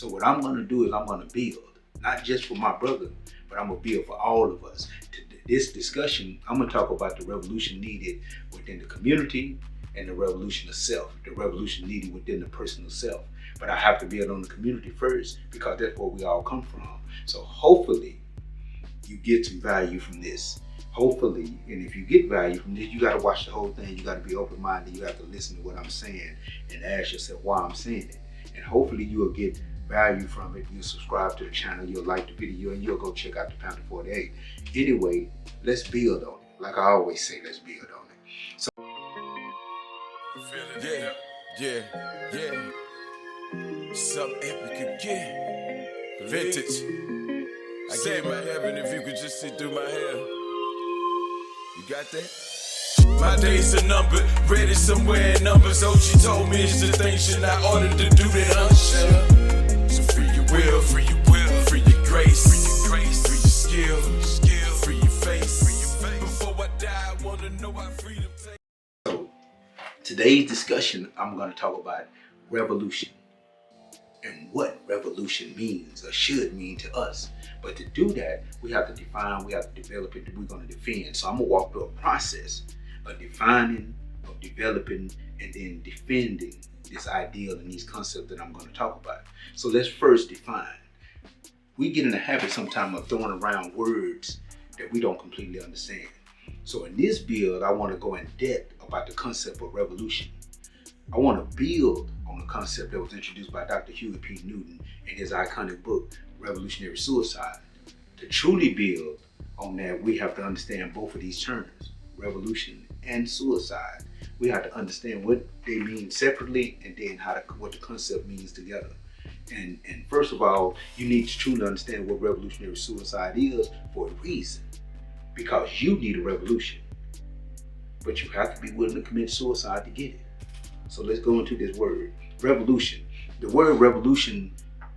So what I'm gonna do is I'm gonna build, not just for my brother, but I'm gonna build for all of us. This discussion, I'm gonna talk about the revolution needed within the community and the revolution of self, the revolution needed within the personal self. But I have to build on the community first because that's where we all come from. So hopefully you get some value from this. Hopefully, and if you get value from this, you gotta watch the whole thing. You gotta be open-minded. You have to listen to what I'm saying and ask yourself why I'm saying it. And hopefully you will get value from it. You'll subscribe to the channel, you'll like the video, and you'll go check out the Panther 48. Anyway, let's build on it. Like I always say, let's build on it. So yeah. Some epic again. Vintage. I gave my heaven if you could just see through my hair. You got that? My days are numbered, read it somewhere in numbers. OG told me it's the things you're not ordered to do that unsure. So free your will, free your grace, free your skill, free your face. Before I die, I wanna know how freedom takes. So today's discussion, I'm gonna talk about revolution and what revolution means or should mean to us. But to do that, we have to define, we have to develop it, we're gonna defend. So I'm gonna walk through a process of defining, of developing, and then defending this ideal and these concepts that I'm going to talk about. So let's first define. We get in the habit sometimes of throwing around words that we don't completely understand. So in this build, I want to go in depth about the concept of revolution. I want to build on the concept that was introduced by Dr. Huey P. Newton in his iconic book, Revolutionary Suicide. To truly build on that, we have to understand both of these terms, revolution and suicide. We have to understand what they mean separately and then what the concept means together. And first of all, you need to truly understand what revolutionary suicide is for a reason. Because you need a revolution. But you have to be willing to commit suicide to get it. So let's go into this word, revolution. The word revolution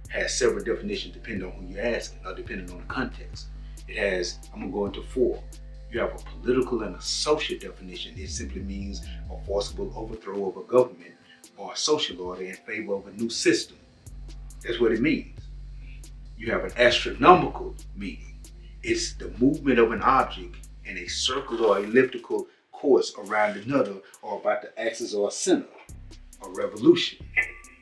has several definitions depending on who you're asking or depending on the context. It has, I'm gonna go into 4. You have a political and a social definition. It simply means a forcible overthrow of a government or a social order in favor of a new system. That's what it means. You have an astronomical meaning. It's the movement of an object in a circle or elliptical course around another or about the axis or center. A revolution.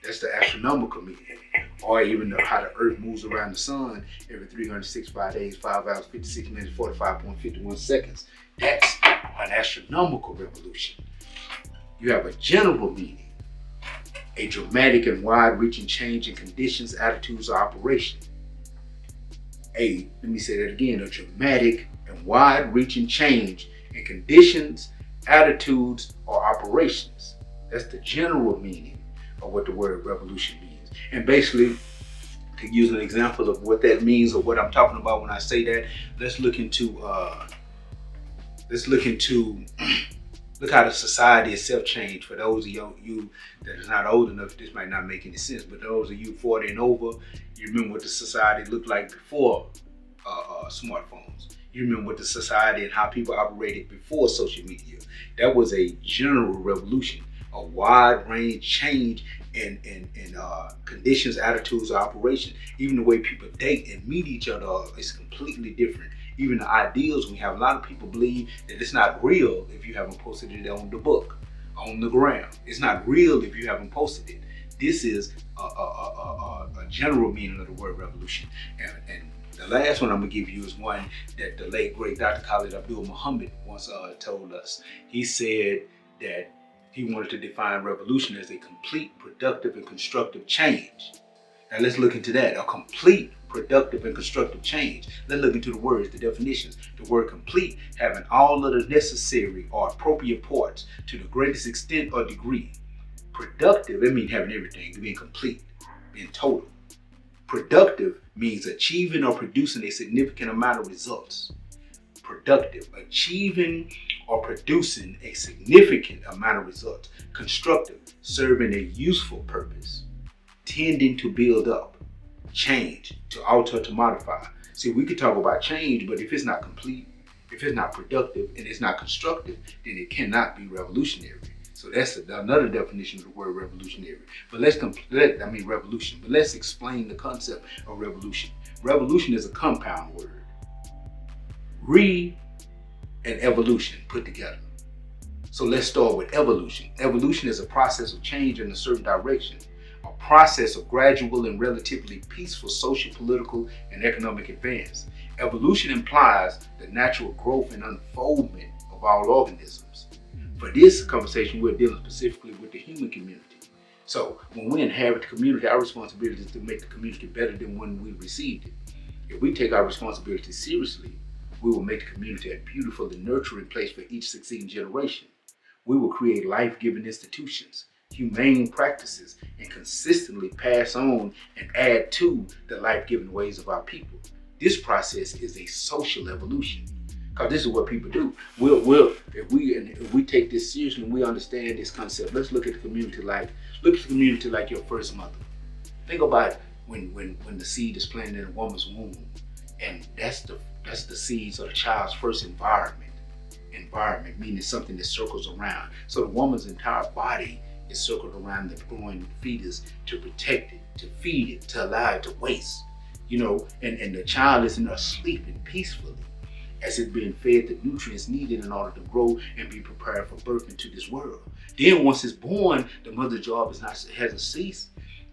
That's the astronomical meaning. Or even how the earth moves around the sun every 365 days, 5 hours, 56 minutes, 45.51 seconds. That's an astronomical revolution. You have a general meaning, a dramatic and wide-reaching change in conditions, attitudes, or operation. Let me say that again, a dramatic and wide-reaching change in conditions, attitudes, or operations. That's the general meaning of what the word revolution means. And basically, to use an example of what that means or what I'm talking about when I say that, let's look how the society itself changed. For those of you that is not old enough, this might not make any sense, but those of you 40 and over, you remember what the society looked like before smartphones. You remember what the society and how people operated before social media. That was a general revolution, a wide range change in conditions, attitudes, or operation. Even the way people date and meet each other is completely different. Even the ideals we have, a lot of people believe that it's not real if you haven't posted it on the book, on the ground. It's not real if you haven't posted it. This is a general meaning of the word revolution. And the last one I'm gonna give you is one that the late great Dr. Khalid Abdul Muhammad once told us. He said that he wanted to define revolution as a complete, productive, and constructive change. Now let's look into that, a complete, productive, and constructive change. Let's look into the words, the definitions. The word complete, having all of the necessary or appropriate parts to the greatest extent or degree. Productive, it means having everything, being complete, being total. Productive means achieving or producing a significant amount of results. Productive, achieving or producing a significant amount of results. Constructive, serving a useful purpose. Tending to build up. Change, to alter, to modify. See, we could talk about change, but if it's not complete, if it's not productive, and it's not constructive, then it cannot be revolutionary. So that's another definition of the word revolutionary. But revolution. But let's explain the concept of revolution. Revolution is a compound word. Re and evolution put together. So let's start with evolution. Evolution is a process of change in a certain direction, a process of gradual and relatively peaceful social, political, and economic advance. Evolution implies the natural growth and unfoldment of all organisms. For this conversation, we're dealing specifically with the human community. So when we inherit the community, our responsibility is to make the community better than when we received it. If we take our responsibility seriously, we will make the community a beautiful and nurturing place for each succeeding generation. We will create life-giving institutions, humane practices, and consistently pass on and add to the life-giving ways of our people. This process is a social evolution. Because this is what people do. If we take this seriously and we understand this concept, let's look at the community like your first mother. Think about when the seed is planted in a woman's womb, and that's the seeds of the child's first environment. Environment meaning something that circles around. So the woman's entire body is circled around the growing fetus to protect it, to feed it, to allow it to waste. And the child is in there sleeping peacefully as it's being fed the nutrients needed in order to grow and be prepared for birth into this world. Then once it's born, the mother's job hasn't ceased.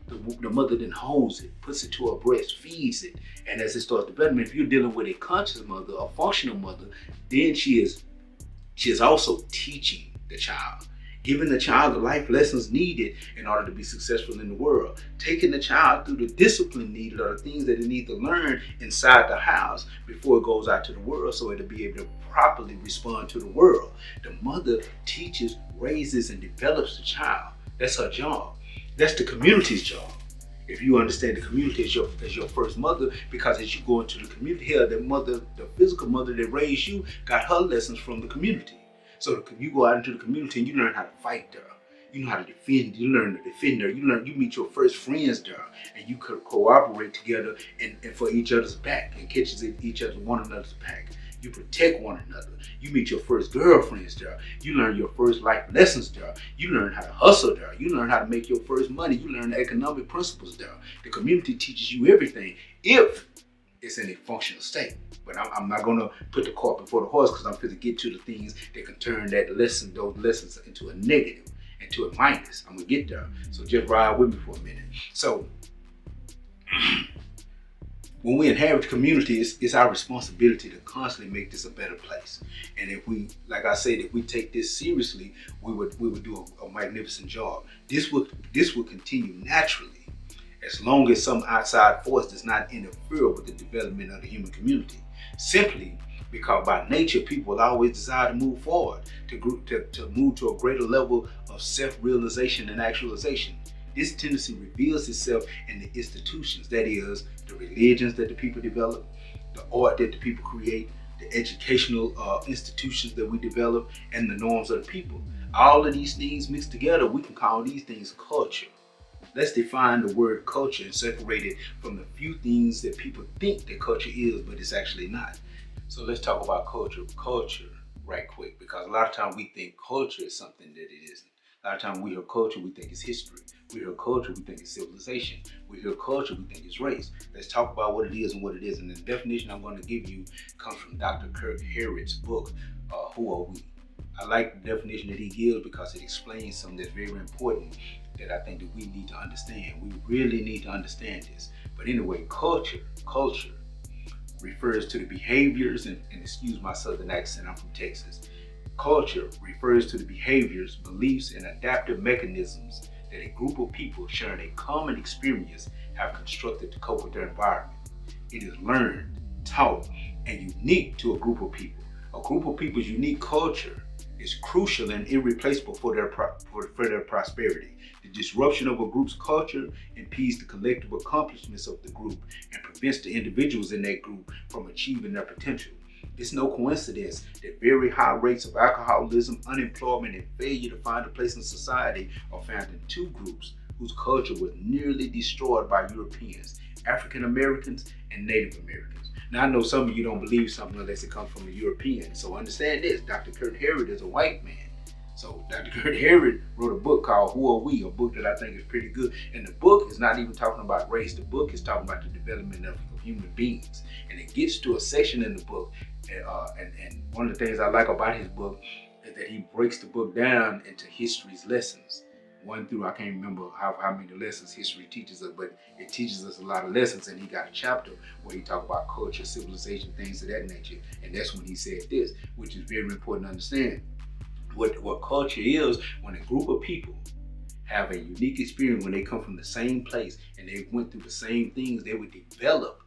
The mother then holds it, puts it to her breast, feeds it, and as it starts developing, if you're dealing with a conscious mother, a functional mother, then she is also teaching the child, giving the child the life lessons needed in order to be successful in the world, taking the child through the discipline needed or the things that it needs to learn inside the house before it goes out to the world so it'll be able to properly respond to the world. The mother teaches, raises, and develops the child. That's her job. That's the community's job. If you understand the community as your first mother, because as you go into the community here, the physical mother that raised you got her lessons from the community. So you go out into the community and you learn how to fight there. You know how to defend. You learn to defend there. You meet your first friends there, and you could cooperate together and for each other's back and catch one another's back. You protect one another. You meet your first girlfriends there. You learn your first life lessons there. You learn how to hustle there. You learn how to make your first money. You learn the economic principles there. The community teaches you everything if it's in a functional state. But I'm not going to put the cart before the horse because I'm going to get to the things that can turn those lessons into a negative, into a minus. I'm going to get there. So just ride with me for a minute. So when we inherit the community, it's our responsibility to constantly make this a better place. And if we, like I said, if we take this seriously, we would do a magnificent job. This will continue naturally as long as some outside force does not interfere with the development of the human community. Simply because by nature, people will always desire to move forward, to move to a greater level of self-realization and actualization. This tendency reveals itself in the institutions, that is, the religions that the people develop, the art that the people create, the educational institutions that we develop, and the norms of the people. All of these things mixed together, we can call these things culture. Let's define the word culture and separate it from the few things that people think that culture is, but it's actually not. So let's talk about culture right quick, because a lot of times we think culture is something that it isn't. A lot of times we hear culture, we think it's history. We hear culture, we think it's civilization. We hear culture, we think it's race. Let's talk about what it is and what it isn't. And the definition I'm going to give you comes from Dr. Kirk Harrod's book, Who Are We? I like the definition that he gives because it explains something that's very important that I think that we need to understand. We really need to understand this. But anyway, culture refers to the behaviors, and excuse my southern accent, I'm from Texas. Culture refers to the behaviors, beliefs, and adaptive mechanisms that a group of people sharing a common experience have constructed to cope with their environment. It is learned, taught, and unique to a group of people. A group of people's unique culture is crucial and irreplaceable for their prosperity. The disruption of a group's culture impedes the collective accomplishments of the group and prevents the individuals in that group from achieving their potential. It's no coincidence that very high rates of alcoholism, unemployment, and failure to find a place in society are found in two groups whose culture was nearly destroyed by Europeans, African Americans and Native Americans. Now, I know some of you don't believe something unless it comes from a European. So understand this, Dr. Kirk Harrod is a white man. So Dr. Kurt Harrod wrote a book called Who Are We, a book that I think is pretty good. And the book is not even talking about race. The book is talking about the development of human beings. And it gets to a section in the book. And one of the things I like about his book is that he breaks the book down into history's lessons. One through, I can't remember how many lessons history teaches us, but it teaches us a lot of lessons. And he got a chapter where he talks about culture, civilization, things of that nature. And that's when he said this, which is very important to understand. What culture is, when a group of people have a unique experience, when they come from the same place and they went through the same things, they would develop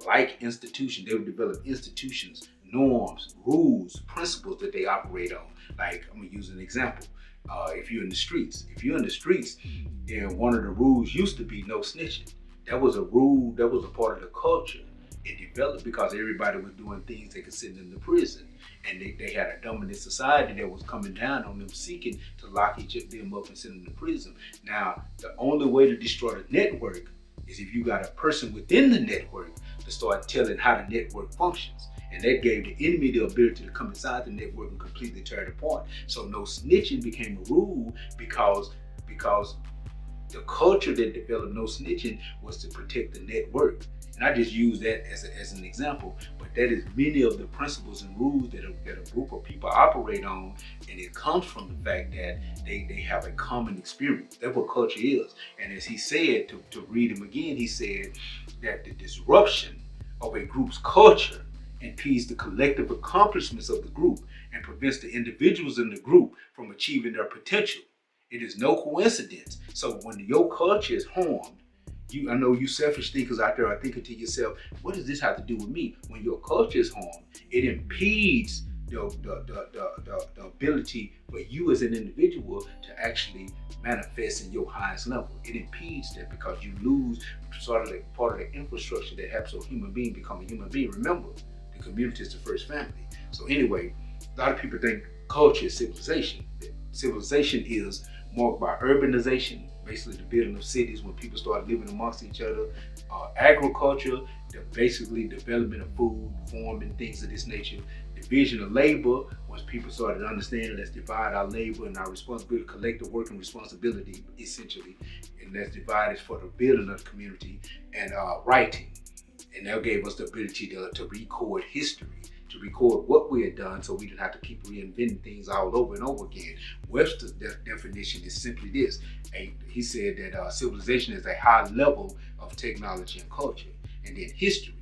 like institutions. They would develop institutions, norms, rules, principles that they operate on. Like, I'm gonna use an example. If you're in the streets, then one of the rules used to be no snitching. That was a rule, that was a part of the culture. It developed because everybody was doing things they could send them to prison. And they had a dominant society that was coming down on them, seeking to lock each of them up and send them to prison. Now, the only way to destroy the network is if you got a person within the network to start telling how the network functions. And that gave the enemy the ability to come inside the network and completely tear it apart. So no snitching became a rule because the culture that developed no snitching was to protect the network. And I just use that as an example, but that is many of the principles and rules that a group of people operate on, and it comes from the fact that they have a common experience. That's what culture is. And as he said, to read him again, he said that the disruption of a group's culture impedes the collective accomplishments of the group and prevents the individuals in the group from achieving their potential. It is no coincidence. So when your culture is harmed, I know you selfish thinkers out there are thinking to yourself, what does this have to do with me? When your culture is harmed, it impedes the ability for you as an individual to actually manifest in your highest level. It impedes that because you lose sort of like part of the infrastructure that helps a human being become a human being. Remember, the community is the first family. So anyway, a lot of people think culture is civilization. Civilization is marked by urbanization, basically the building of cities when people start living amongst each other. Agriculture, basically development of food, farming, things of this nature. Division of labor, once people started understanding, let's divide our labor and our responsibility, collective work and responsibility, essentially. And let's divide it for the building of the community. And writing. And that gave us the ability to record history, to record what we had done so we didn't have to keep reinventing things all over and over again. Webster's definition is simply this. He said that civilization is a high level of technology and culture. And then history,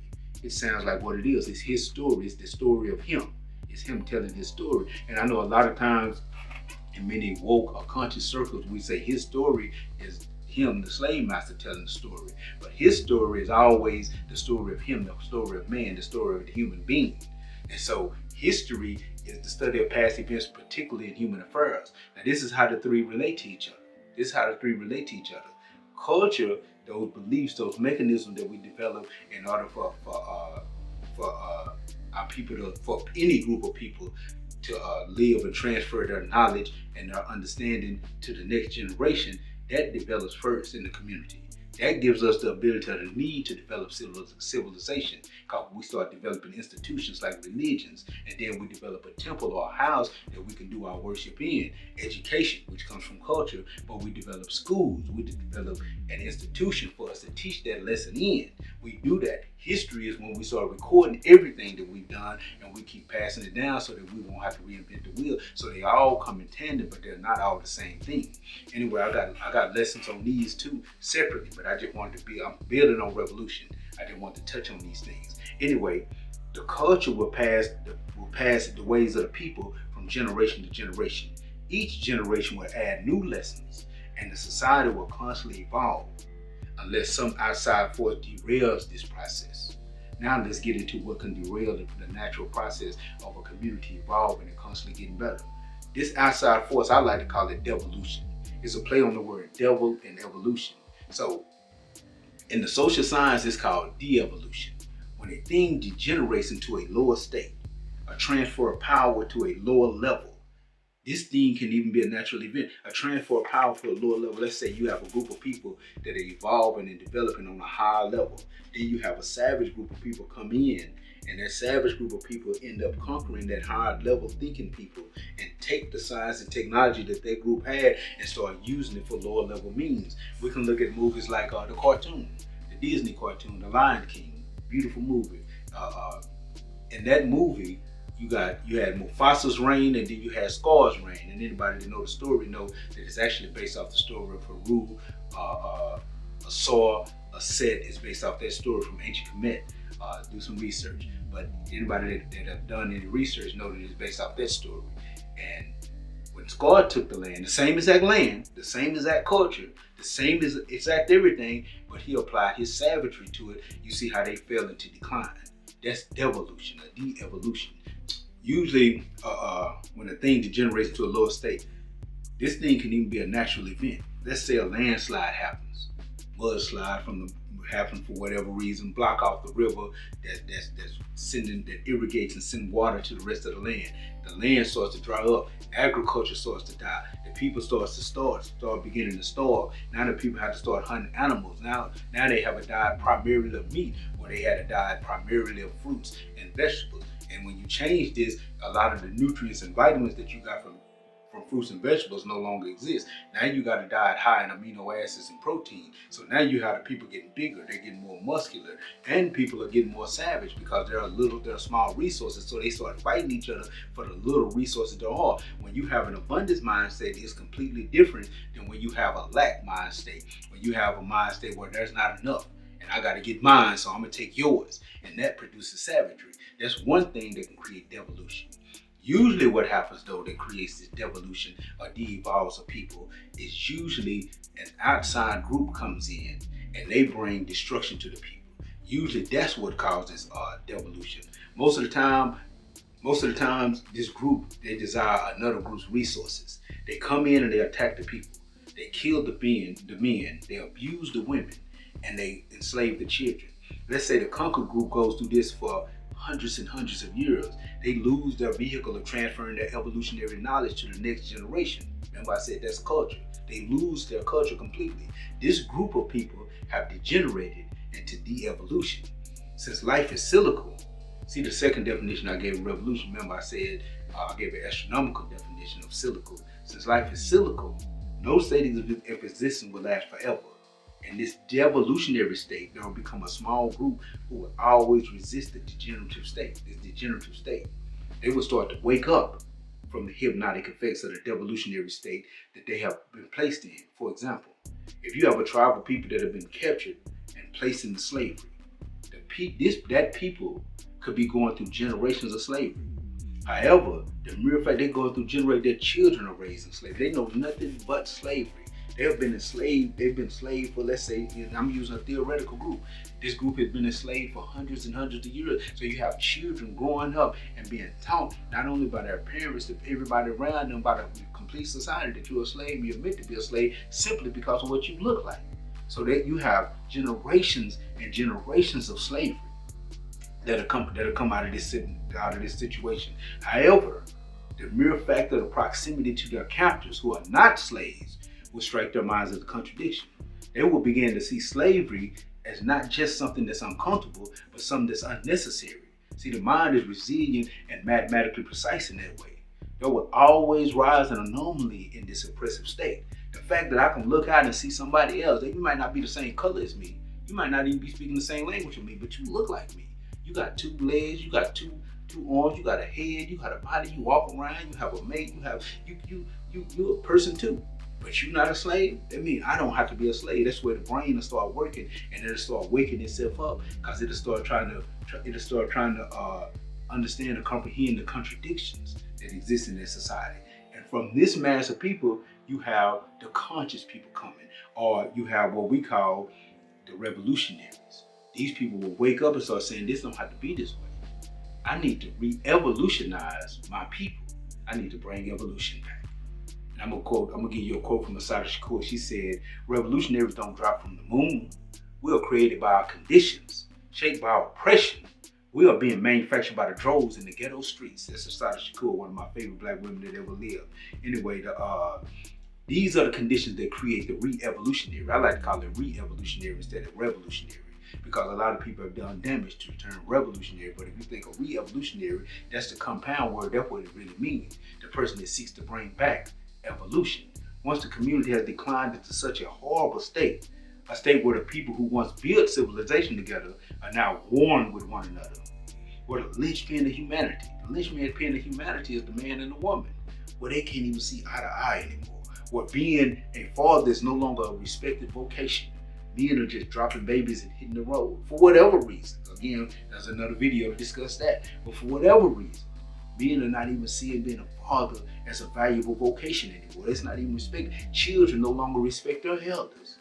it sounds like what it is. It's his story. It's the story of him. It's him telling his story. And I know a lot of times in many woke or conscious circles, we say his story is him, the slave master, telling the story. But his story is always the story of him, the story of man, the story of the human being. And so history is the study of past events, particularly in human affairs. Now this is how the three relate to each other. Culture, those beliefs, those mechanisms that we develop in order for our people for any group of people to live and transfer their knowledge and their understanding to the next generation, that develops first in the community. That gives us the ability or the need to develop civilization, because we start developing institutions like religions, and then we develop a temple or a house that we can do our worship in. Education, which comes from culture, but we develop schools, we develop an institution for us to teach that lesson in. We do that. History is when we start recording everything that we've done, and we keep passing it down so that we won't have to reinvent the wheel. So they all come in tandem, but they're not all the same thing. Anyway, I got lessons on these two separately, but I just wanted I'm building on revolution. I didn't want to touch on these things. Anyway, the culture will pass the ways of the people from generation to generation. Each generation will add new lessons, and the society will constantly evolve unless some outside force derails this process. Now let's get into what can derail the natural process of a community evolving and constantly getting better. This outside force, I like to call it devolution. It's a play on the word devil and evolution. So in the social science, it's called de-evolution. When a thing degenerates into a lower state, a transfer of power to a lower level, This thing can even be a natural event, a transfer of power for a lower level. Let's say you have a group of people that are evolving and developing on a higher level. Then you have a savage group of people come in, and that savage group of people end up conquering that higher level thinking people and take the science and technology that that group had and start using it for lower level means. We can look at movies like the cartoon, the Disney cartoon, The Lion King, beautiful movie. In that movie, you had Mufasa's reign, and then you had Scar's reign. And anybody that know the story know that it's actually based off the story of Peru. Asar, Set is based off that story from ancient Kemet. Do some research. But anybody that have done any research know that it's based off that story. And when Scar took the same exact culture, the same exact everything, but he applied his savagery to it, you see how they fell into decline. That's devolution, or de-evolution. Usually, when a thing degenerates to a lower state, this thing can even be a natural event. Let's say a landslide happens, mudslide happen for whatever reason, block off the river that irrigates and send water to the rest of the land. The land starts to dry up, agriculture starts to die, the people start beginning to starve. Now the people have to start hunting animals. Now they have a diet primarily of meat, or they had a diet primarily of fruits and vegetables. And when you change this, a lot of the nutrients and vitamins that you got from fruits and vegetables no longer exist. Now you got a diet high in amino acids and protein. So now you have the people getting bigger, they're getting more muscular, and people are getting more savage because there are small resources. So they start fighting each other for the little resources there are. When you have an abundance mindset, it's completely different than when you have a lack mind state. When you have a mind state where there's not enough, and I got to get mine, so I'm gonna take yours, and that produces savagery. That's one thing that can create devolution. Usually what happens though that creates this devolution or de-evolves of people is usually an outside group comes in and they bring destruction to the people. Usually that's what causes devolution. Most of the times this group, they desire another group's resources. They come in and they attack the people. They kill the men, they abuse the women, and they enslave the children. Let's say the conquered group goes through this for hundreds and hundreds of years. They lose their vehicle of transferring their evolutionary knowledge to the next generation. Remember I said that's culture. They lose their culture completely. This group of people have degenerated into de-evolution. Since life is cyclical, see the second definition I gave of revolution, remember I said I gave an astronomical definition of cyclical. Since life is cyclical, no state of existence will last forever. In this devolutionary state, there will become a small group who will always resist the degenerative state. They will start to wake up from the hypnotic effects of the devolutionary state that they have been placed in. For example, if you have a tribe of people that have been captured and placed into slavery, that people could be going through generations of slavery. However, the mere fact they're going through their children are raised in slavery. They know nothing but slavery. They've been enslaved for, let's say, I'm using a theoretical group. This group has been enslaved for hundreds and hundreds of years. So you have children growing up and being taught, not only by their parents, but everybody around them, by the complete society, that you're a slave, you're meant to be a slave, simply because of what you look like. So that you have generations and generations of slavery that'll come out of this situation. However, the mere fact of the proximity to their captors who are not slaves will strike their minds as a contradiction. They will begin to see slavery as not just something that's uncomfortable, but something that's unnecessary. See, the mind is resilient and mathematically precise in that way. There will always rise an anomaly in this oppressive state. The fact that I can look out and see somebody else, that you might not be the same color as me, you might not even be speaking the same language as me, but you look like me. You got two legs, you got two arms, you got a head, you got a body, you walk around, you have a mate, you're a person too. But you're not a slave. That means I don't have to be a slave. That's where the brain will start working, and it'll start waking itself up, because it'll start trying to understand and comprehend the contradictions that exist in this society. And from this mass of people, you have the conscious people coming, or you have what we call the revolutionaries. These people will wake up and start saying, this don't have to be this way. I need to re-evolutionize my people. I need to bring evolution back. And I'm gonna give you a quote from Psyche. She said, revolutionaries don't drop from the moon. We are created by our conditions, shaped by our oppression, We are being manufactured by the droves in the ghetto streets. That's Assata Shakur, one of my favorite black women that ever lived. Anyway, these are the conditions that create the re-evolutionary. I like to call it re-evolutionary instead of revolutionary, because a lot of people have done damage to the term revolutionary. But if you think of re-evolutionary, that's the compound word. That's what it really means. The person that seeks to bring back evolution. Once the community has declined into such a horrible state, a state where the people who once built civilization together are now warring with one another, where the linchpin of humanity, the linchpin of humanity is the man and the woman, where they can't even see eye to eye anymore, where being a father is no longer a respected vocation. Men are just dropping babies and hitting the road for whatever reason. Again, there's another video to discuss that. But for whatever reason, men are not even seeing being a father as a valuable vocation anymore. It's not even respected. Children no longer respect their elders.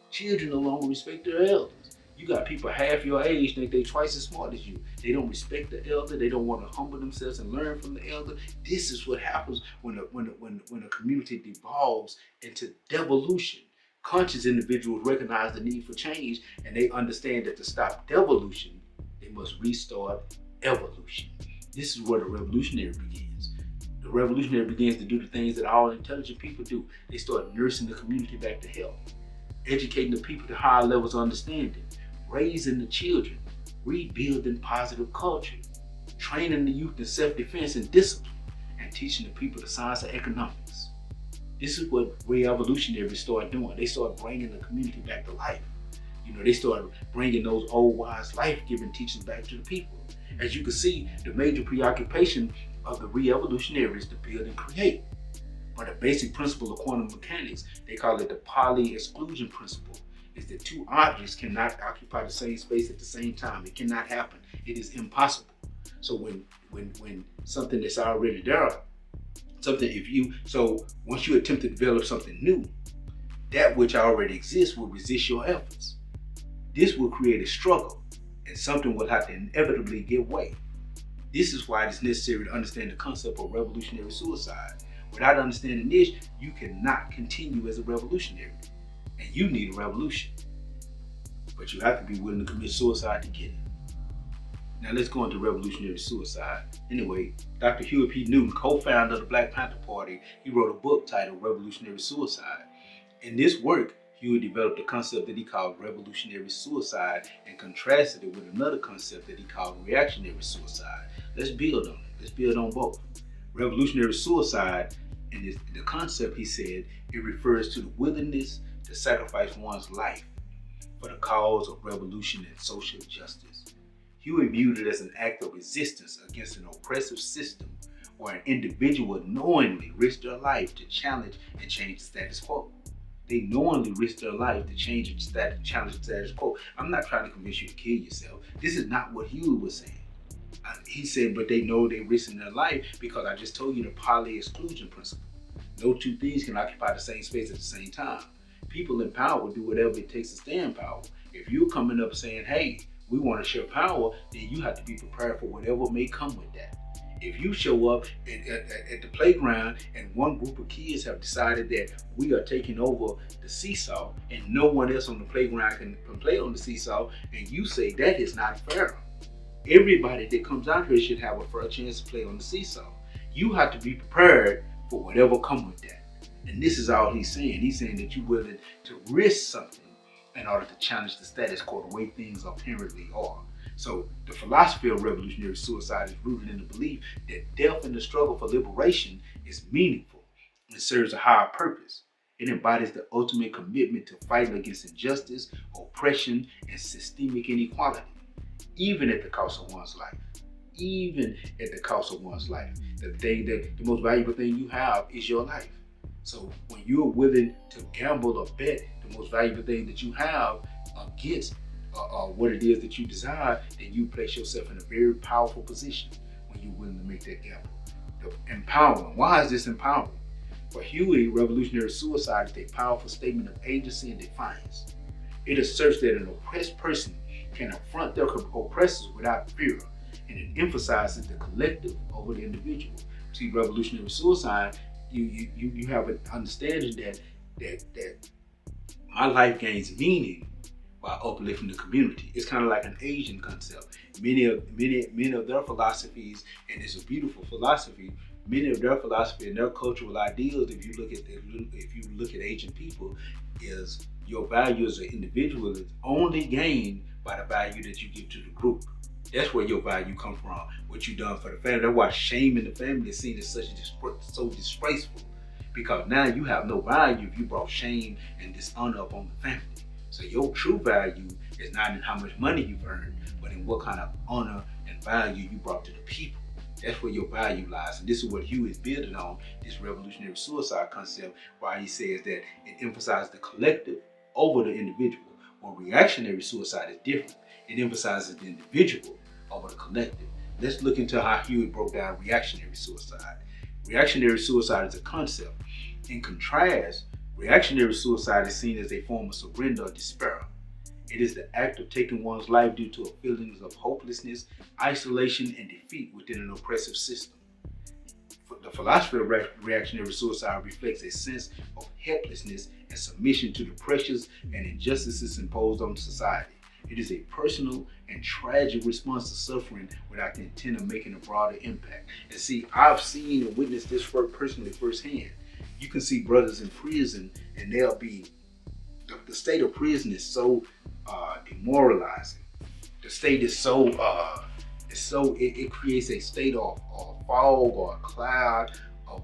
Children no longer respect their elders. You got people half your age think they twice as smart as you. They don't respect the elder. They don't want to humble themselves and learn from the elder. This is what happens when a community devolves into devolution. Conscious individuals recognize the need for change, and they understand that to stop devolution, they must restart evolution. This is where the revolutionary begins. The revolutionary begins to do the things that all intelligent people do. They start nursing the community back to health, educating the people to higher levels of understanding, raising the children, rebuilding positive culture, training the youth in self-defense and discipline, and teaching the people the science of economics. This is what re-evolutionaries start doing. They start bringing the community back to life. They start bringing those old wise life-giving teachings back to the people. As you can see, the major preoccupation of the re-evolutionary is to build and create. But a basic principle of quantum mechanics, they call it the Pauli exclusion principle, is that two objects cannot occupy the same space at the same time. It cannot happen. It is impossible. So when something that's already there, once you attempt to develop something new, that which already exists will resist your efforts. This will create a struggle, and something will have to inevitably give way. This is why it's necessary to understand the concept of revolutionary suicide. Without understanding this, you cannot continue as a revolutionary, and you need a revolution. But you have to be willing to commit suicide to get it. Now let's go into revolutionary suicide. Anyway, Dr. Huey P. Newton, co-founder of the Black Panther Party, he wrote a book titled Revolutionary Suicide. In this work, Huey developed a concept that he called revolutionary suicide and contrasted it with another concept that he called reactionary suicide. Let's build on it. Let's build on both. Revolutionary suicide, and the concept, he said, it refers to the willingness to sacrifice one's life for the cause of revolution and social justice. Huey viewed it as an act of resistance against an oppressive system where an individual knowingly risked their life to challenge and change the status quo. They knowingly risk their life to challenge the status quo. I'm not trying to convince you to kill yourself. This is not what Huey was saying. He said, but they know they're risking their life because I just told you the Pauli exclusion principle. No two things can occupy the same space at the same time. People in power will do whatever it takes to stay in power. If you're coming up saying, hey, we want to share power, then you have to be prepared for whatever may come with that. If you show up at the playground and one group of kids have decided that we are taking over the seesaw and no one else on the playground can play on the seesaw, and you say that is not fair. Everybody that comes out here should have a fair chance to play on the seesaw. You have to be prepared for whatever comes with that. And this is all he's saying. He's saying that you're willing to risk something in order to challenge the status quo, the way things apparently are. So the philosophy of revolutionary suicide is rooted in the belief that death in the struggle for liberation is meaningful and serves a higher purpose. It embodies the ultimate commitment to fighting against injustice, oppression, and systemic inequality, even at the cost of one's life. Even at the cost of one's life. The most valuable thing you have is your life. So when you're willing to gamble or bet the most valuable thing that you have against what it is that you desire, then you place yourself in a very powerful position when you're willing to make that gamble. Empowering. Why is this empowering? For Huey, revolutionary suicide is a powerful statement of agency and defiance. It asserts that an oppressed person can affront their oppressors without fear, and it emphasizes the collective over the individual. See, revolutionary suicide, you have an understanding that my life gains meaning by uplifting the community. It's kind of like an Asian concept. Many of their philosophies, and it's a beautiful philosophy. Many of their philosophy and their cultural ideals, if you look at Asian people, is your value as an individual is only gained by the value that you give to the group. That's where your value comes from. What you done for the family. That's why shame in the family is seen as so disgraceful, because now you have no value if you brought shame and dishonor upon the family. So your true value is not in how much money you've earned, but in what kind of honor and value you brought to the people. That's where your value lies. And this is what Hugh is building on, this revolutionary suicide concept, why he says that it emphasizes the collective over the individual. While reactionary suicide is different. It emphasizes the individual over the collective. Let's look into how Huey broke down reactionary suicide. Reactionary suicide is a concept. In contrast, reactionary suicide is seen as a form of surrender or despair. It is the act of taking one's life due to feelings of hopelessness, isolation, and defeat within an oppressive system. The philosophy of reactionary suicide reflects a sense of helplessness and submission to the pressures and injustices imposed on society. It is a personal and tragic response to suffering without the intent of making a broader impact. And see, I've seen and witnessed this work personally firsthand. You can see brothers in prison, and they'll be, the state of prison is so demoralizing. The state is so, it creates a state of fog or a cloud of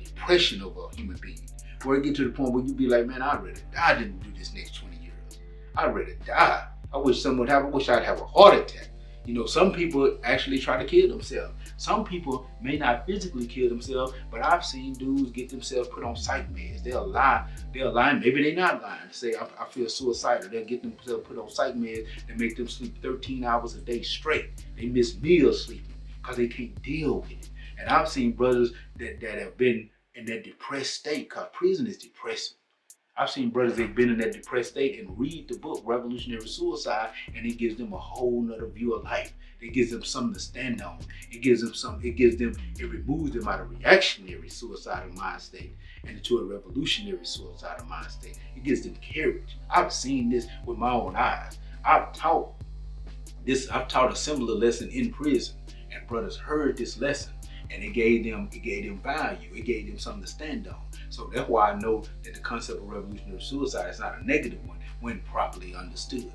depression of a human being. Where it get to the point where you be like, man, I'd rather die than do this next 20 years. I'd rather die. I wish I'd have a heart attack. You know, some people actually try to kill themselves. Some people may not physically kill themselves, but I've seen dudes get themselves put on psych meds. They'll lie, maybe they're not lying. Say, I feel suicidal. They'll get themselves put on psych meds that make them sleep 13 hours a day straight. They miss meal sleeping because they can't deal with it. And I've seen brothers that have been in that depressed state, because prison is depressing. I've seen brothers that've been in that depressed state and read the book Revolutionary Suicide, and it gives them a whole nother view of life. It gives them something to stand on. It removes them out of reactionary suicidal mind state and into a revolutionary suicidal mind state. It gives them courage. I've seen this with my own eyes. I've taught a similar lesson in prison, and brothers heard this lesson, and it gave them value. It gave them something to stand on. So that's why I know that the concept of revolutionary suicide is not a negative one when properly understood.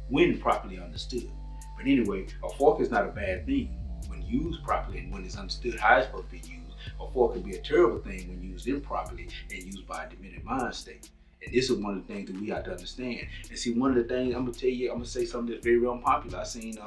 But anyway, a fork is not a bad thing when used properly and when it's understood how it's supposed to be used. A fork can be a terrible thing when used improperly and used by a demented mind state. And this is one of the things that we have to understand. And see, one of the things I'm gonna say something that's very unpopular. I seen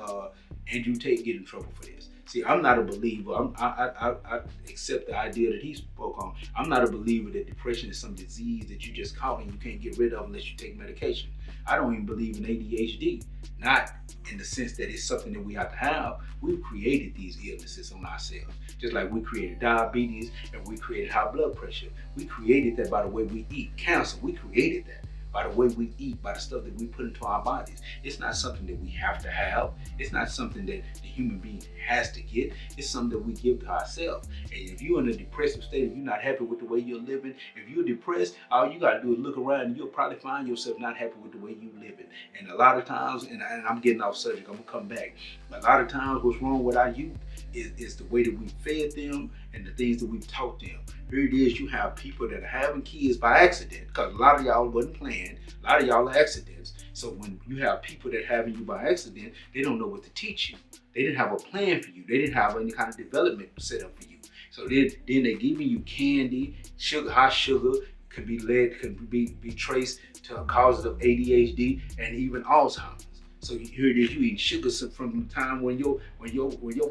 Andrew Tate get in trouble for this. See, I'm not a believer. I accept the idea that he spoke on. I'm not a believer that depression is some disease that you just caught and you can't get rid of unless you take medication. I don't even believe in ADHD. Not in the sense that it's something that we have to have. We've created these illnesses on ourselves. Just like we created diabetes and we created high blood pressure. We created that by the way we eat. Cancer, we created that by the way we eat, by the stuff that we put into our bodies. It's not something that we have to have. It's not something that the human being has to get. It's something that we give to ourselves. And if you're in a depressive state, if you're not happy with the way you're living, if you're depressed, all you gotta do is look around and you'll probably find yourself not happy with the way you're living. And a lot of times, and I'm getting off subject, I'm gonna come back. A lot of times what's wrong with our youth is the way that we fed them and the things that we've taught them. Here it is, you have people that are having kids by accident, because a lot of y'all wasn't planned, a lot of y'all are accidents. So when you have people that having you by accident, they don't know what to teach you. They didn't have a plan for you. They didn't have any kind of development set up for you. So then they're giving you candy, sugar, high sugar, could be traced to causes of ADHD and even Alzheimer's. So here it is, you eating sugar from the time when your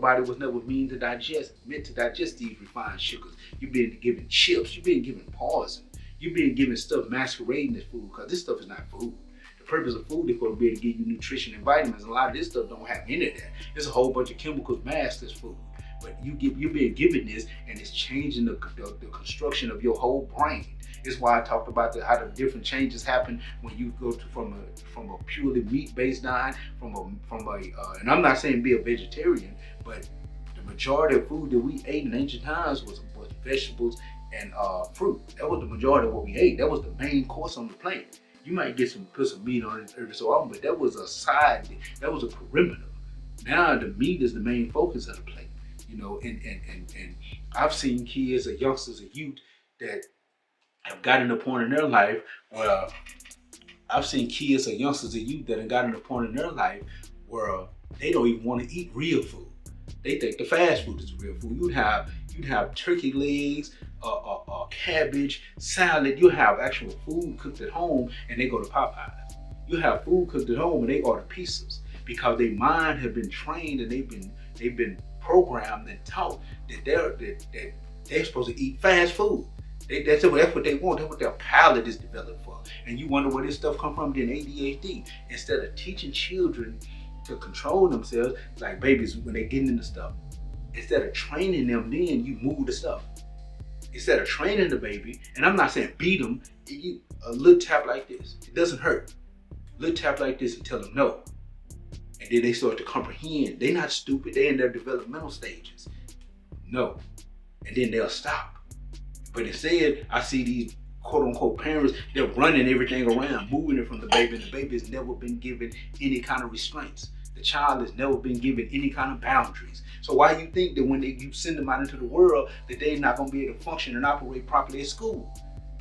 body was never meant to digest these refined sugars. You've been given chips, you've been given poison, you've been given stuff masquerading as food, because this stuff is not food. The purpose of food is for to be able to give you nutrition and vitamins. A lot of this stuff don't have any of that. There's a whole bunch of chemicals masked as food. But you're being given this, and it's changing the construction of your whole brain. It's why I talked about how the different changes happen when you go from a purely meat-based diet, and I'm not saying be a vegetarian, but the majority of food that we ate in ancient times was vegetables and fruit. That was the majority of what we ate. That was the main course on the plate. You might get put some meat on it every so often, but that was a side, that was a perimeter. Now the meat is the main focus of the plate, and I've seen kids or youngsters or youth that have gotten to a point in their life where I've seen kids or youngsters or youth that have gotten to a point in their life where they don't even want to eat real food. They think the fast food is real food. You'd have turkey legs, cabbage, salad. You'll have actual food cooked at home, and they go to Popeyes. You have food cooked at home, and they order pizzas because their mind have been trained and they've been programmed and taught that they're supposed to eat fast food. That's what they want. That's what their palate is developed for. And you wonder where this stuff come from? Then ADHD. Instead of teaching children to control themselves, like babies when they get into stuff, instead of training them, then you move the stuff. Instead of training the baby, and I'm not saying beat them, a little tap like this, it doesn't hurt. A little tap like this and tell them no. And then they start to comprehend. They're not stupid. They're in their developmental stages. No. And then they'll stop. But instead, I see these quote unquote parents, they're running everything around, moving it from the baby, and the baby has never been given any kind of restraints. The child has never been given any kind of boundaries. So why you think that when you send them out into the world, that they're not going to be able to function and operate properly at school?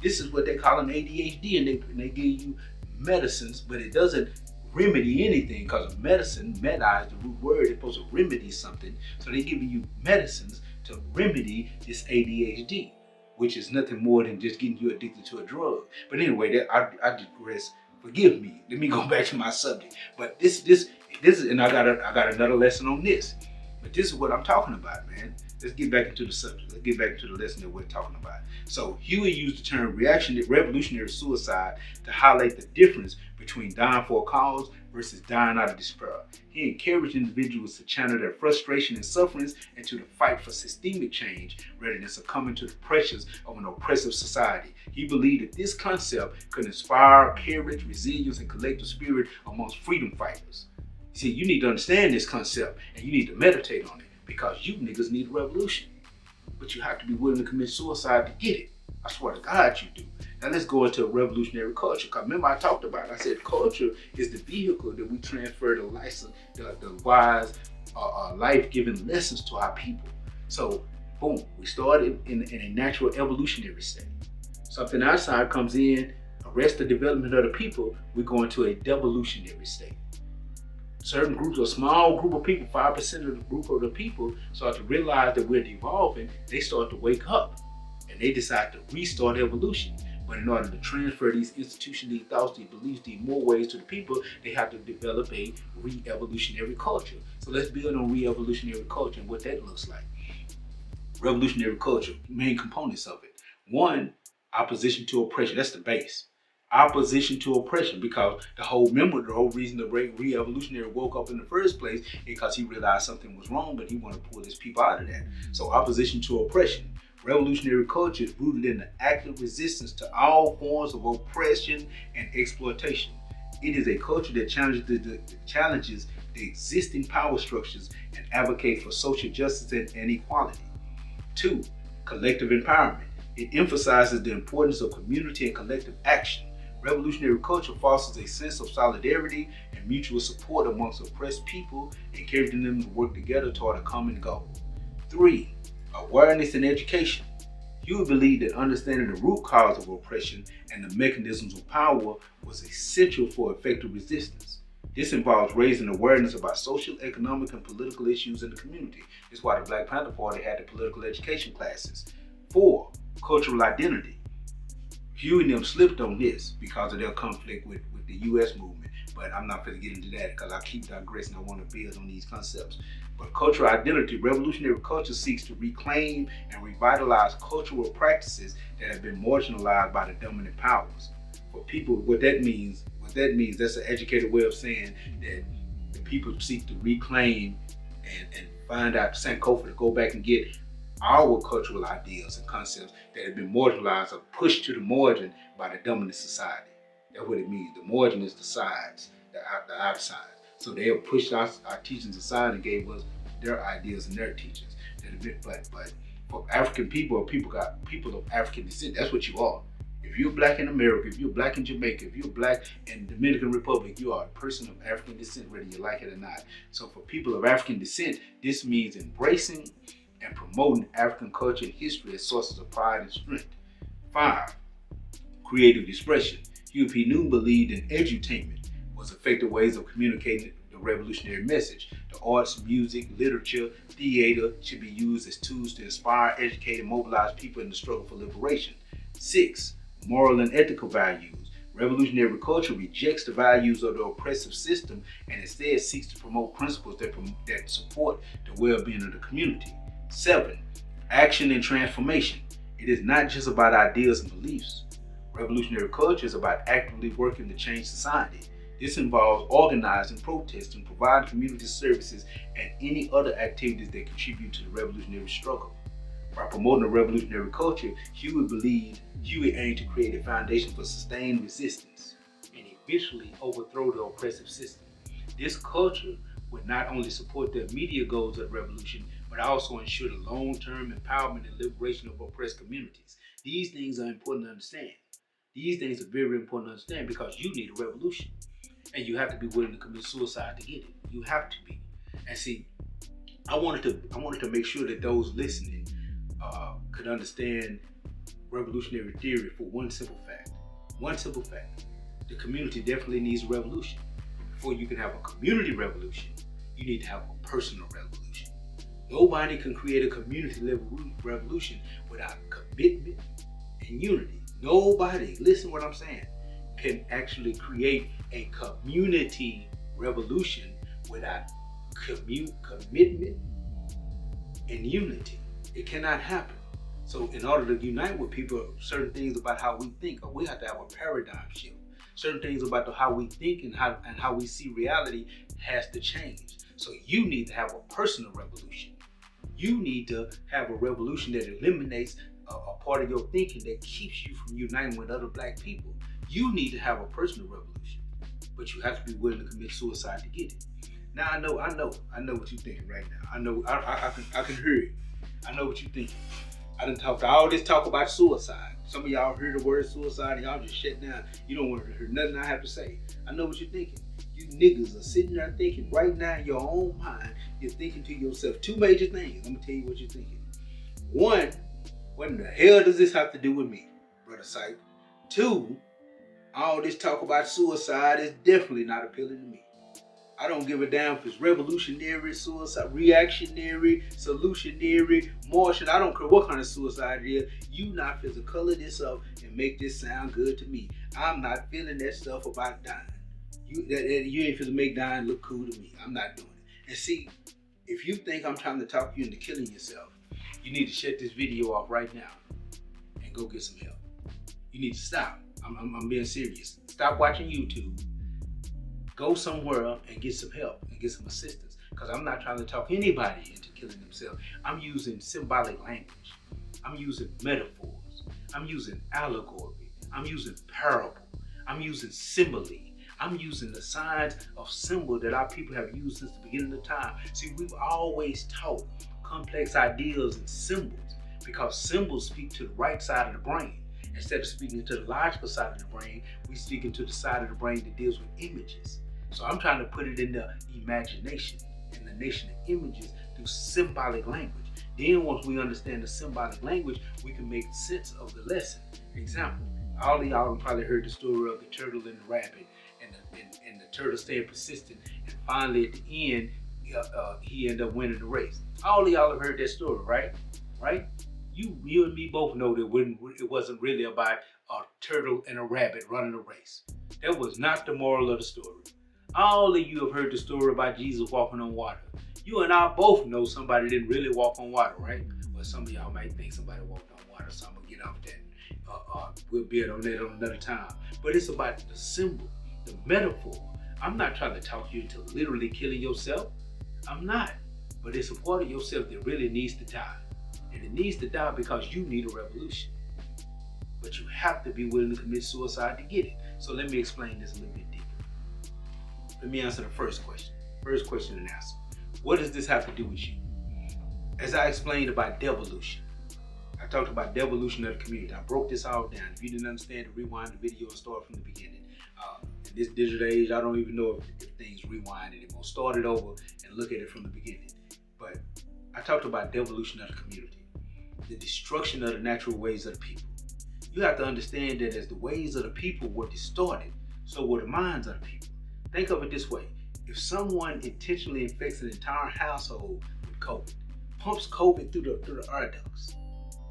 This is what they call an ADHD, and they give you medicines, but it doesn't remedy anything, because medicine, medi is the root word, it's supposed to remedy something. So they're giving you medicines to remedy this ADHD, which is nothing more than just getting you addicted to a drug. But anyway, I digress. Forgive me. Let me go back to my subject. But this is, and I got another lesson on this. But this is what I'm talking about, man. Let's get back into the subject. Let's get back into the lesson that we're talking about. So Huey used the term revolutionary suicide to highlight the difference between dying for a cause versus dying out of despair. He encouraged individuals to channel their frustration and sufferings into the fight for systemic change rather than succumbing to the pressures of an oppressive society. He believed that this concept could inspire courage, resilience, and collective spirit amongst freedom fighters. See, you need to understand this concept and you need to meditate on it, because you niggas need a revolution. But you have to be willing to commit suicide to get it. I swear to God you do. Now let's go into revolutionary culture. Because remember I talked about it. I said culture is the vehicle that we transfer the wise, life-giving lessons to our people. So boom, we started in a natural evolutionary state. Something outside comes in, arrests the development of the people, we go into a devolutionary state. Certain groups, a small group of people, 5% of the group of the people, start to realize that we're devolving. They start to wake up and they decide to restart evolution. But in order to transfer these institutional thoughts, these beliefs, these more ways to the people, they have to develop a re-evolutionary culture. So let's build on re-evolutionary culture and what that looks like. Revolutionary culture, main components of it. One, opposition to oppression. That's the base. Opposition to oppression, because the whole reason the re-evolutionary woke up in the first place is because he realized something was wrong, but he wanted to pull his people out of that. So opposition to oppression. Revolutionary culture is rooted in the active resistance to all forms of oppression and exploitation. It is a culture that challenges the existing power structures and advocates for social justice and equality. 2, collective empowerment. It emphasizes the importance of community and collective action. Revolutionary culture fosters a sense of solidarity and mutual support amongst oppressed people, encouraging them to work together toward a common goal. 3, awareness and education. Huey believed that understanding the root cause of oppression and the mechanisms of power was essential for effective resistance. This involves raising awareness about social, economic, and political issues in the community. This is why the Black Panther Party had the political education classes. 4, cultural identity. Huey and them slipped on this because of their conflict with the U.S. movement, but I'm not going to get into that because I keep digressing. I want to build on these concepts. But cultural identity, revolutionary culture seeks to reclaim and revitalize cultural practices that have been marginalized by the dominant powers. For people, what that means, that's an educated way of saying that the people seek to reclaim and find out Sankofa to go back and get our cultural ideas and concepts that have been marginalized or pushed to the margin by the dominant society. That's what it means. The margin is the sides, the outside. So they have pushed our teachings aside and gave us their ideas and their teachings. But for African people, or people of African descent, that's what you are. If you're black in America, if you're black in Jamaica, if you're black in Dominican Republic, you are a person of African descent, whether you like it or not. So for people of African descent, this means embracing and promoting African culture and history as sources of pride and strength. 5. Creative expression. Huey P. Newton believed in edutainment was effective ways of communicating the revolutionary message. The arts, music, literature, theater should be used as tools to inspire, educate, and mobilize people in the struggle for liberation. 6. Moral and ethical values. Revolutionary culture rejects the values of the oppressive system and instead seeks to promote principles that support the well-being of the community. 7. Action and transformation. It is not just about ideas and beliefs. Revolutionary culture is about actively working to change society. This involves organizing, protesting, providing community services, and any other activities that contribute to the revolutionary struggle. By promoting a revolutionary culture, Huey aimed to create a foundation for sustained resistance and eventually overthrow the oppressive system. This culture would not only support the immediate goals of the revolution, but also ensure the long-term empowerment and liberation of oppressed communities. These things are important to understand. These things are very important to understand because you need a revolution. And you have to be willing to commit suicide to get it. You have to be. And see, I wanted to make sure that those listening could understand revolutionary theory for one simple fact. One simple fact. The community definitely needs a revolution. Before you can have a community revolution, you need to have a personal revolution. Nobody can create a community revolution without commitment and unity. Nobody, listen to what I'm saying, can actually create a community revolution without commitment and unity. It cannot happen. So in order to unite with people, certain things about how we think, we have to have a paradigm shift. Certain things about how we think and how we see reality has to change. So you need to have a personal revolution. You need to have a revolution that eliminates a part of your thinking that keeps you from uniting with other black people. You need to have a personal revolution, but you have to be willing to commit suicide to get it. Now I know what you're thinking right now. I know I can hear it. I know what you're thinking. I done talked all this talk about suicide. Some of y'all heard the word suicide and y'all just shut down. You don't want to hear nothing I have to say. I know what you're thinking. You niggas are sitting there thinking right now in your own mind. You're thinking to yourself two major things. I'm gonna tell you what you're thinking. One, what in the hell does this have to do with me, brother Psyche? 2, all this talk about suicide is definitely not appealing to me. I don't give a damn if it's revolutionary, suicide, reactionary, solutionary, Martian. I don't care what kind of suicide it is. You not finna color this up and make this sound good to me. I'm not feeling that stuff about dying. You ain't finna make dying look cool to me. I'm not doing it. And see, if you think I'm trying to talk you into killing yourself, you need to shut this video off right now and go get some help. You need to stop. I'm being serious. Stop watching YouTube. Go somewhere and get some help and get some assistance. Because I'm not trying to talk anybody into killing themselves. I'm using symbolic language. I'm using metaphors. I'm using allegory. I'm using parable. I'm using simile. I'm using the signs of symbol that our people have used since the beginning of time. See, we've always taught complex ideas and symbols because symbols speak to the right side of the brain. Instead of speaking to the logical side of the brain, we speak into the side of the brain that deals with images. So I'm trying to put it in the imagination, in the nation of images through symbolic language. Then once we understand the symbolic language, we can make sense of the lesson. Example, all of y'all have probably heard the story of the turtle and the rabbit and the turtle staying persistent. And finally at the end, he ended up winning the race. All of y'all have heard that story, right? Right? You and me both know that it wasn't really about a turtle and a rabbit running a race. That was not the moral of the story. All of you have heard the story about Jesus walking on water. You and I both know somebody didn't really walk on water, right? Well, some of y'all might think somebody walked on water, so I'm gonna get off that. We'll build on that on another time. But it's about the symbol, the metaphor. I'm not trying to talk you into literally killing yourself. I'm not. But it's a part of yourself that really needs to die. And it needs to die because you need a revolution. But you have to be willing to commit suicide to get it. So let me explain this a little bit deeper. Let me answer the first question. First question and answer. What does this have to do with you? As I explained about devolution, I talked about devolution of the community. I broke this all down. If you didn't understand it, rewind the video and start from the beginning. In this digital age, I don't even know if things rewind anymore. Start it over and look at it from the beginning. But I talked about devolution of the community, the destruction of the natural ways of the people. You have to understand that as the ways of the people were distorted, so were the minds of the people. Think of it this way. If someone intentionally infects an entire household with COVID, pumps COVID through the air ducts,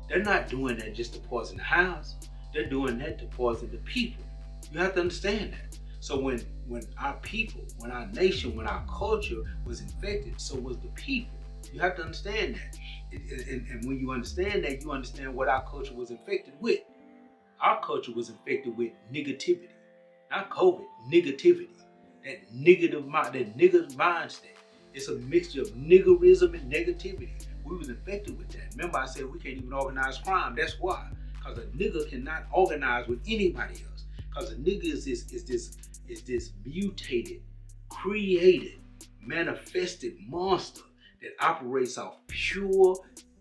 they're not doing that just to poison the house. They're doing that to poison the people. You have to understand that. So when our people, when our nation, when our culture was infected, so was the people. You have to understand that. And when you understand that, you understand what our culture was infected with. Our culture was infected with negativity. Not COVID, negativity. That negative mindset. It's a mixture of niggerism and negativity. We was infected with that. Remember I said we can't even organize crime. That's why. Because a nigger cannot organize with anybody else. Because a nigger is this mutated, created, manifested monster that operates off pure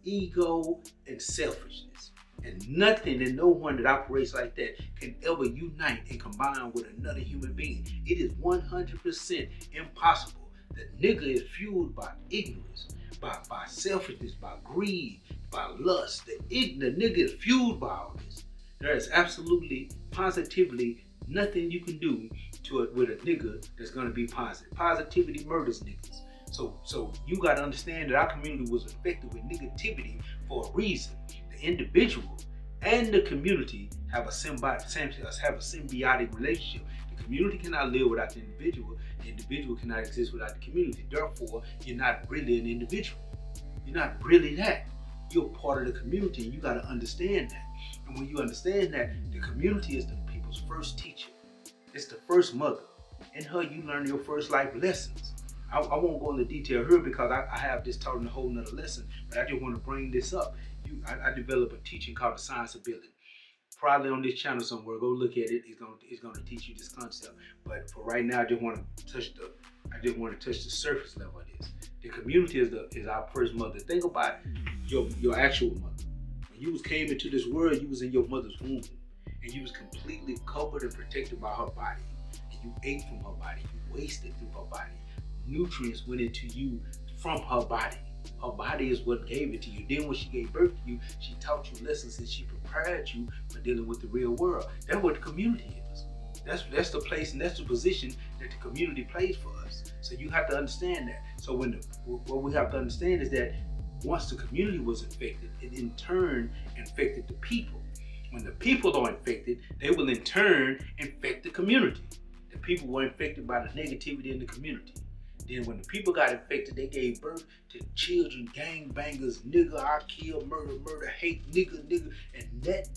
ego and selfishness. And nothing and no one that operates like that can ever unite and combine with another human being. It is 100% impossible. The nigger is fueled by ignorance, by selfishness, by greed, by lust. The nigger is fueled by all this. There is absolutely, positively nothing you can do to it with a nigger that's gonna be positive. Positivity murders niggas. So you gotta understand that our community was infected with negativity for a reason. The individual and the community have a symbiotic relationship. The community cannot live without the individual. The individual cannot exist without the community. Therefore, you're not really an individual. You're not really that. You're part of the community, and you gotta understand that. And when you understand that, the community is the people's first teacher. It's the first mother. In her, you learn your first life lessons. I won't go into detail here because I have this taught in a whole nother lesson, but I just want to bring this up. I developed a teaching called the science of building. Probably on this channel somewhere. Go look at it. It's going to teach you this concept. But for right now, I just want to touch the surface level of this. The community is our first mother. Think about your actual mother. When you came into this world, you was in your mother's womb, and you was completely covered and protected by her body. And you ate from her body. You wasted through her body. Nutrients went into you from her body. Her body is what gave it to you. Then when she gave birth to you, she taught you lessons and she prepared you for dealing with the real world. That's what the community is. That's the place and that's the position that the community plays for us. So you have to understand that. So what we have to understand is that once the community was infected, it in turn infected the people. When the people are infected, they will in turn infect the community. The people were infected by the negativity in the community. Then when the people got infected, they gave birth to children, gangbangers, nigger, I kill, murder, hate, nigger, and that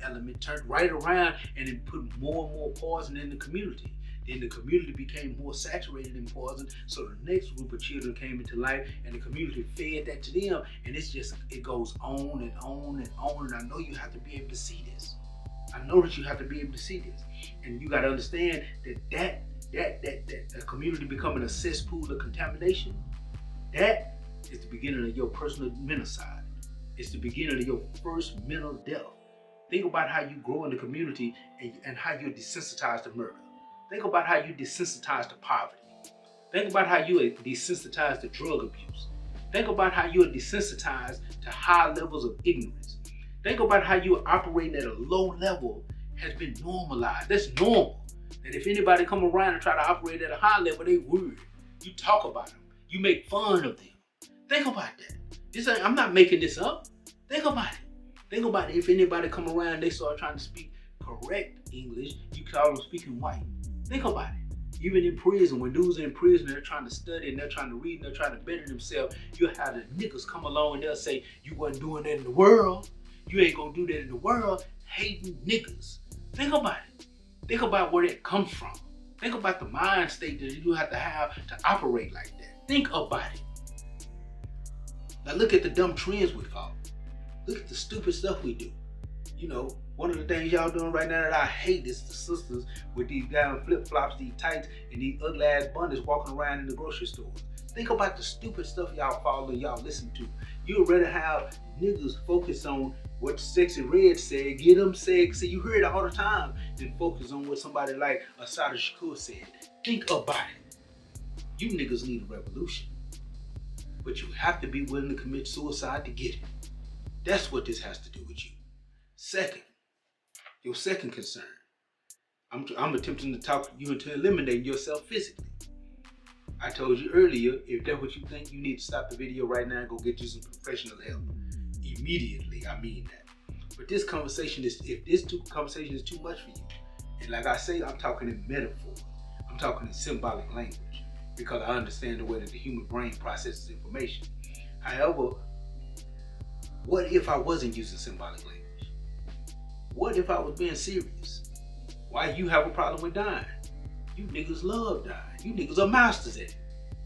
element turned right around and it put more and more poison in the community. Then the community became more saturated in poison, so the next group of children came into life and the community fed that to them, and it goes on and on and on, and I know you have to be able to see this. I know that you have to be able to see this. And you got to understand that a community becoming a cesspool of contamination, that is the beginning of your personal mental side. It's the beginning of your first mental death. Think about how you grow in the community and how you're desensitized to murder. Think about how you desensitized to poverty. Think about how you are desensitized to drug abuse. Think about how you are desensitized to high levels of ignorance. Think about how you are operating at a low level has been normalized. That's normal. That if anybody come around and try to operate at a high level, they worried. You talk about them. You make fun of them. Think about that. I'm not making this up. Think about it. Think about it. If anybody come around and they start trying to speak correct English, you call them speaking white. Think about it. Even in prison, when dudes are in prison, they're trying to study and they're trying to read and they're trying to better themselves, you'll have the niggas come along and they'll say, you wasn't doing that in the world. You ain't gonna do that in the world. Hating niggas. Think about it. Think about where that comes from. Think about the mind state that you have to operate like that. Think about it. Now look at the dumb trends we follow. Look at the stupid stuff we do. You know, One of the things y'all doing right now that I hate is the sisters with these damn flip-flops, these tights, and these ugly ass bunnies walking around in the grocery store. Think about the stupid stuff y'all follow and y'all listen to. You'd rather have niggas focus on what Sexy Red said, get them sexy, you hear it all the time, than focus on what somebody like Asada Shakur said. Think about it. You niggas need a revolution. But you have to be willing to commit suicide to get it. That's what this has to do with you. Second, your second concern. I'm attempting to talk you into eliminating yourself physically. I told you earlier, if that's what you think, you need to stop the video right now and go get you some professional help. Immediately, I mean that. But this conversation is, if this conversation is too much for you, and like I say, I'm talking in metaphor. I'm talking in symbolic language because I understand the way that the human brain processes information. However, what if I wasn't using symbolic language? What if I was being serious? Why you have a problem with dying? You niggas love dying. You niggas are masters at it.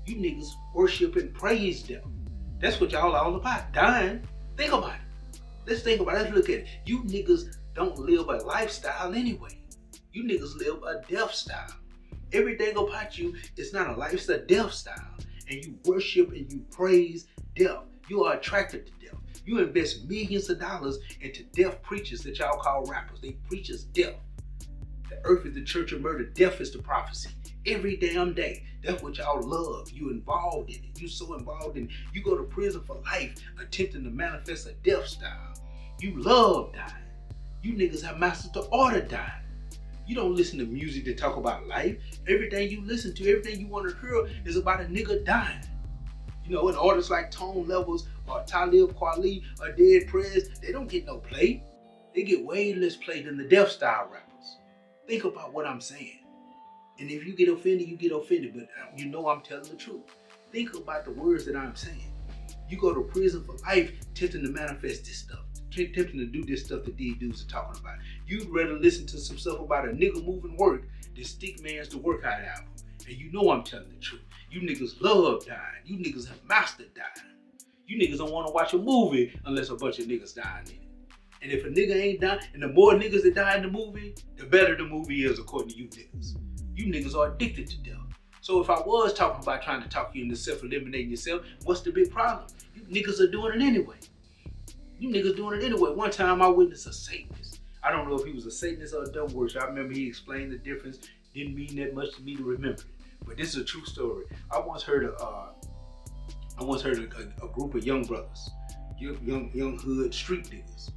You niggas worship and praise them. That's what y'all are all about, dying. Think about it. Let's think about it. Let's look at it. You niggas don't live a lifestyle anyway. You niggas live a death style. Everything about you is not a life, it's a death style. And you worship and you praise death. You are attracted to death. You invest millions of dollars into death preachers that y'all call rappers. They preach us death. The earth is the church of murder. Death is the prophecy. Every damn day. That's what y'all love. You involved in it. You so involved in it. You go to prison for life attempting to manifest a death style. You love dying. You niggas have mastered the art of dying. You don't listen to music that talk about life. Everything you listen to, everything you want to hear is about a nigga dying. You know, and artists like Tone Levels or Talib Kweli or Dead Prez, they don't get no play. They get way less play than the death style rappers. Think about what I'm saying. And if you get offended, you get offended, but you know I'm telling the truth. Think about the words that I'm saying. You go to prison for life attempting to manifest this stuff, attempting to do this stuff that these dudes are talking about. You'd rather listen to some stuff about a nigga moving work than Stick Man's The Workout album. And you know I'm telling the truth. You niggas love dying. You niggas have mastered dying. You niggas don't want to watch a movie unless a bunch of niggas dying in it. And if a nigga ain't dying, and the more niggas that die in the movie, the better the movie is according to you niggas. You niggas are addicted to death. So if I was talking about trying to talk you into self-eliminating yourself, what's the big problem? You niggas are doing it anyway. You niggas doing it anyway. One time I witnessed a Satanist. I don't know if he was a Satanist or a devil worshiper. I remember he explained the difference. Didn't mean that much to me to remember it. But this is a true story. I once heard a group of young brothers, young hood street niggas.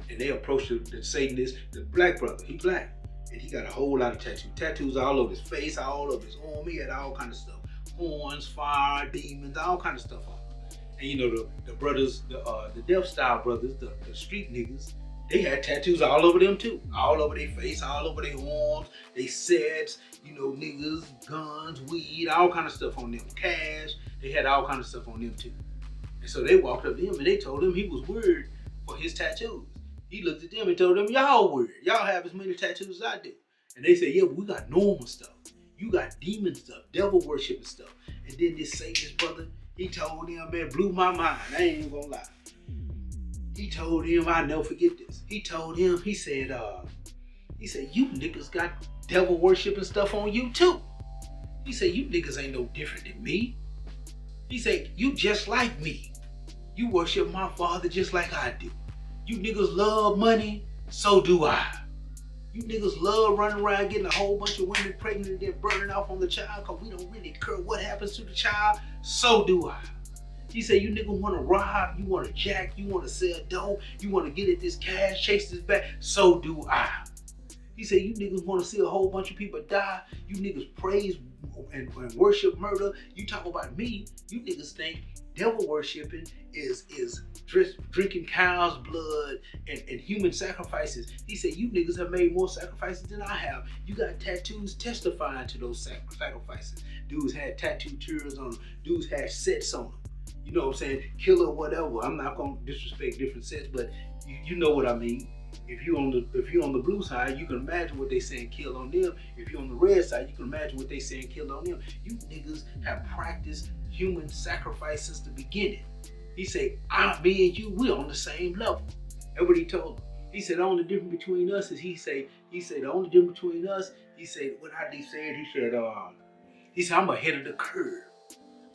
And they approached the Satanist, the black brother, he black. And he got a whole lot of tattoos. Tattoos all over his face, all over his arm. He had all kind of stuff. Horns, fire, demons, all kind of stuff on him. And you know, the brothers, the death style brothers, the street niggas, they had tattoos all over them too. All over their face, all over their arms, they sets, you know, niggas, guns, weed, all kind of stuff on them. Cash, they had all kind of stuff on them too. And so they walked up to him and they told him he was weird for his tattoos. He looked at them and told them, y'all weird. Y'all have as many tattoos as I do. And they said, yeah, but we got normal stuff. You got demon stuff, devil worshiping stuff. And then this Satanist brother, he told him, man, blew my mind. I ain't even gonna lie. He told him, I'll never forget this. He told him, he said, you niggas got devil worshiping stuff on you too. He said, you niggas ain't no different than me. He said, you just like me. You worship my father just like I do. You niggas love money, so do I. You niggas love running around getting a whole bunch of women pregnant and then burning off on the child because we don't really care what happens to the child, so do I. He said, you niggas want to rob, you want to jack, you want to sell dope, you want to get at this cash, chase this back, so do I. He said, you niggas want to see a whole bunch of people die, you niggas praise and worship murder, you talk about me, you niggas think devil worshiping is drinking cow's blood and human sacrifices. He said, you niggas have made more sacrifices than I have. You got tattoos testifying to those sacrifices. Dudes had tattoo tears on them. Dudes had sets on them. You know what I'm saying? Killer, whatever. I'm not gonna disrespect different sets, but you know what I mean. If you on the blue side, you can imagine what they saying kill on them. If you're on the red side, you can imagine what they saying kill on them. You niggas have practiced human sacrifice since the beginning. He said, me and you, we on the same level. That's what he told them. He said the only difference between us is he said the only difference between us, he said, what how he said, he said, I'm ahead of the curve.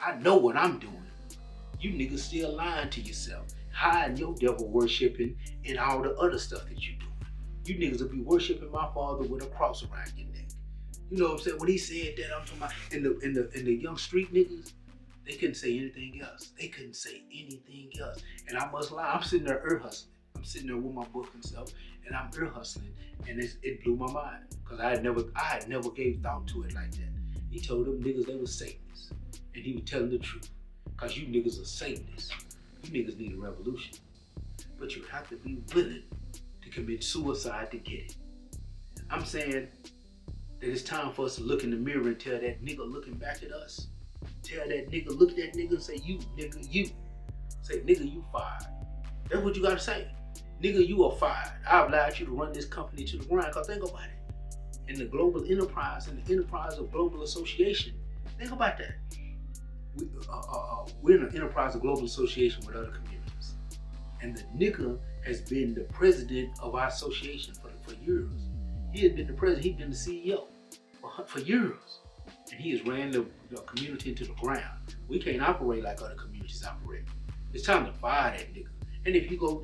I know what I'm doing. You niggas still lying to yourself, hiding your devil worshiping and all the other stuff that you doing. You niggas will be worshiping my father with a cross around your neck. You know what I'm saying? When he said that, I'm talking about in the young street niggas, they couldn't say anything else. They couldn't say anything else. And I must lie, I'm sitting there ear hustling. I'm sitting there with my book and stuff, and I'm ear hustling, and it blew my mind because I had never gave thought to it like that. He told them niggas they were Satanists, and he was telling the truth. Cause you niggas are Satanists. You niggas need a revolution, but you have to be willing to commit suicide to get it. I'm saying that it's time for us to look in the mirror and tell that nigga looking back at us. Tell that nigga, look at that nigga and say, you, nigga, you. Say, nigga, you fired. That's what you gotta say. Nigga, you are fired. I obliged you to run this company to the ground, cause think about it. In the global enterprise, in the enterprise of global association, think about that. We're in an enterprise of global association with other communities. And the nigga has been the president of our association for years. He has been the president, he's been the CEO for years. And he has ran the community into the ground. We can't operate like other communities operate. It's time to fire that nigga. And if you go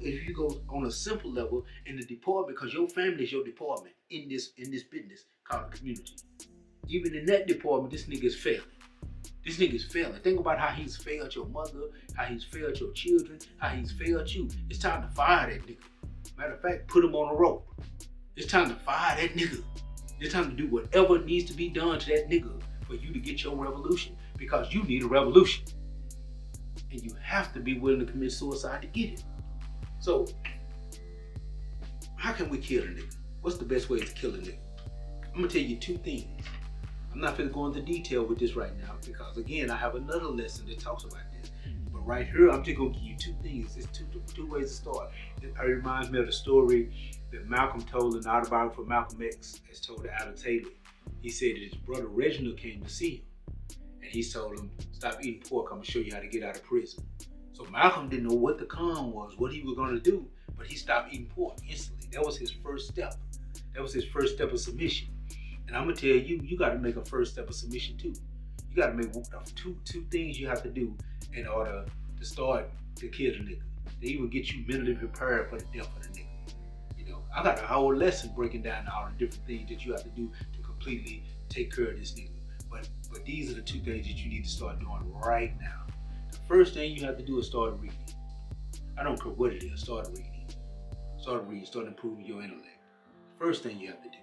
on a simple level in the department, because your family is your department in this business called a community. Even in that department, this nigga is failing. This nigga is failing. Think about how he's failed your mother, how he's failed your children, how he's failed you. It's time to fire that nigga. Matter of fact, put him on a rope. It's time to fire that nigga. It's time to do whatever needs to be done to that nigga for you to get your revolution, because you need a revolution. And you have to be willing to commit suicide to get it. So, how can we kill a nigga? What's the best way to kill a nigga? I'm gonna tell you two things. I'm not gonna go into detail with this right now because, again, I have another lesson that talks about this. But right here, I'm just gonna give you two things. There's two ways to start. It reminds me of the story that Malcolm told in the autobiography of Malcolm X, as told to Alex Haley. He said that his brother Reginald came to see him, and he told him, "Stop eating pork. I'm gonna show you how to get out of prison." So Malcolm didn't know what the con was, what he was gonna do, but he stopped eating pork instantly. That was his first step. That was his first step of submission. And I'm gonna tell you, you gotta make a first step of submission too. You gotta make two things you have to do in order to start to kill the nigga. They even get you mentally prepared for the death of the nigga. You know, I got a whole lesson breaking down all the different things that you have to do to completely take care of this nigga. But these are the two things that you need to start doing right now. The first thing you have to do is start reading. I don't care what it is, start reading. Start reading, start improving your intellect. First thing you have to do.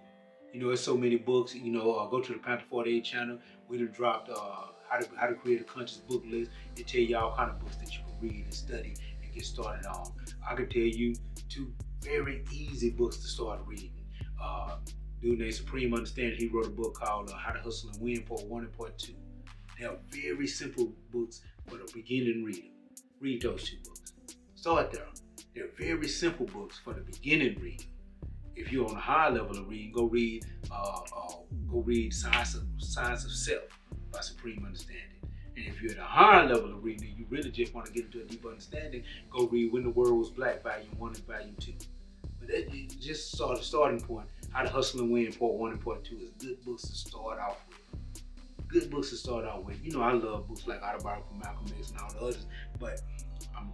You know, there's so many books. You know, go to the Panther 48 channel. We done dropped how to create a conscious book list. It tell you all kind of books that you can read and study and get started on. I can tell you two very easy books to start reading. Dude named Supreme Understanding, he wrote a book called How to Hustle and Win, Part 1 and Part 2. They are very simple books for the beginning reader. Read those two books. Start there. They're very simple books for the beginning reader. If you're on a high level of reading, go read Science of Self by Supreme Understanding. And if you're at a higher level of reading and you really just want to get into a deeper understanding, go read When the World Was Black, Volume 1 and Volume 2. But that just sort of starting point. How to Hustle and Win, Part 1 and Part 2 is good books to start off with. Good books to start out with. You know, I love books like Autobiography of Malcolm X and all the others, but I'm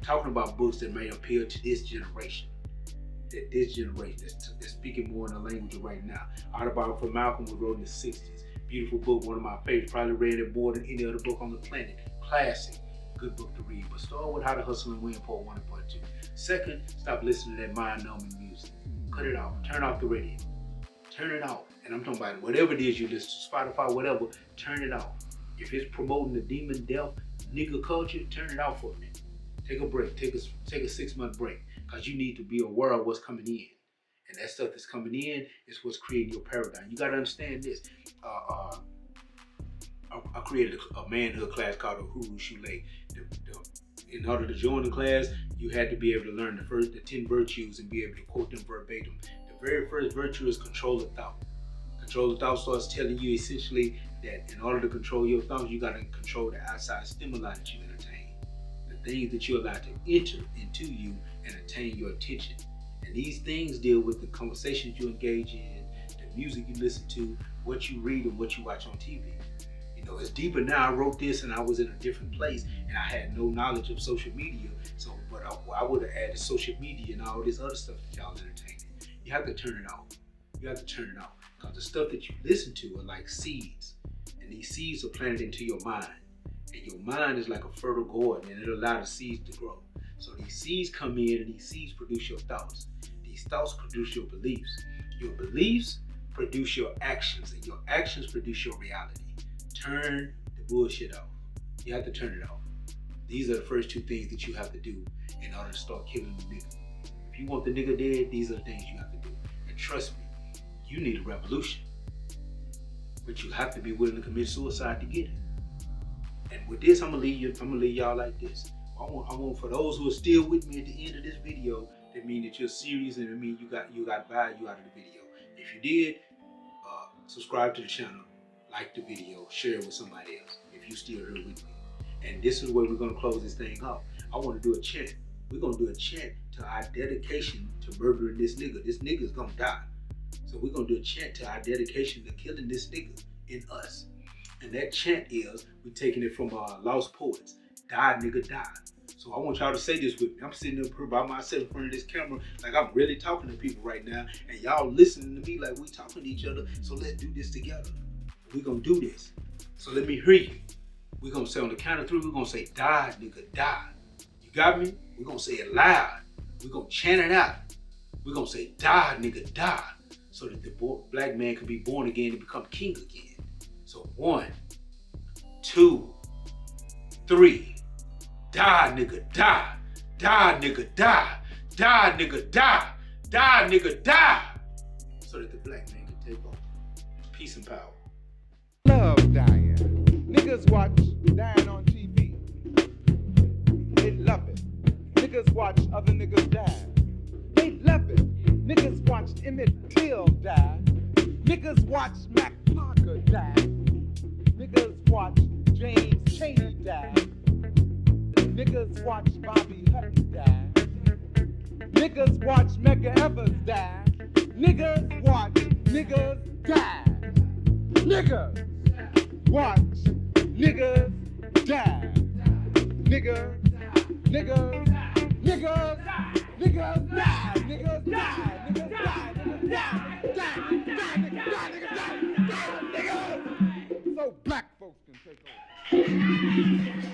talking about books that may appeal to this generation. That this generation that's speaking more in the language of right now. Autobiography of Malcolm was wrote in the 60s. Beautiful book, one of my favorites. Probably read it more than any other book on the planet. Classic. Good book to read. But start with How to Hustle and Win, Part 1 and Part 2. Second, stop listening to that mind-numbing music. Cut it off. Turn off the radio. Turn it off. And I'm talking about whatever it is you listen to, Spotify, whatever, turn it off. If it's promoting the demon death, nigga culture, turn it off for a minute. Take a break. Take a 6-month break. Because you need to be aware of what's coming in. And that stuff that's coming in is what's creating your paradigm. You got to understand this. I created a manhood class called the Huru Shule. In order to join the class, you had to be able to learn the 10 virtues and be able to quote them verbatim. The very first virtue is control of thought. Control of thought starts telling you essentially that in order to control your thoughts, you got to control the outside stimuli that you entertain. The things that you allow to enter into you and attain your attention. And these things deal with the conversations you engage in, the music you listen to, what you read, and what you watch on TV. You know, it's deeper now. I wrote this and I was in a different place and I had no knowledge of social media. So, but I would have added social media and all this other stuff that y'all entertaining. You have to turn it off. You have to turn it off. Because the stuff that you listen to are like seeds. And these seeds are planted into your mind. And your mind is like a fertile garden and it allows the seeds to grow. So these seeds come in and these seeds produce your thoughts. These thoughts produce your beliefs. Your beliefs produce your actions and your actions produce your reality. Turn the bullshit off. You have to turn it off. These are the first two things that you have to do in order to start killing the nigga. If you want the nigga dead, these are the things you have to do. And trust me, you need a revolution. But you have to be willing to commit suicide to get it. And with this, I'm gonna leave y'all like this. I want for those who are still with me at the end of this video, that mean that you're serious and it mean you got value out of the video. If you did, subscribe to the channel, like the video, share it with somebody else if you still here with me. And this is where we're gonna close this thing up. I want to do a chant. We're gonna do a chant to our dedication to murdering this nigga. This nigga's gonna die. So we're gonna do a chant to our dedication to killing this nigga in us. And that chant is, we're taking it from Lost Poets. Die, nigga, die. So I want y'all to say this with me. I'm sitting up here by myself in front of this camera like I'm really talking to people right now. And y'all listening to me like we talking to each other. So let's do this together. We're going to do this. So let me hear you. We're going to say on the count of three, we're going to say, die, nigga, die. You got me? We're going to say it loud. We're going to chant it out. We're going to say, die, nigga, die. So that the black man can be born again and become king again. So 1, 2, 3. Die, nigga, die. Die, nigga, die. Die, nigga, die. Die, nigga, die. So that the black man can take over. Peace and power. Love dying. Niggas watch dying on TV. They love it. Niggas watch other niggas die. They love it. Niggas watched Emmett Till die. Niggas watch Mac Parker die. Niggas watch James Chaney die. Niggas watch Bobby Hutton die. Niggas watch Medgar Evers die. Niggas watch niggas die. Niggas watch niggas die. Niggas, niggas, niggas, niggas die. Niggas die. Niggas die. Niggas die. Die. Die. Niggas die. Niggas die. Die. Niggas. So black folks can take over.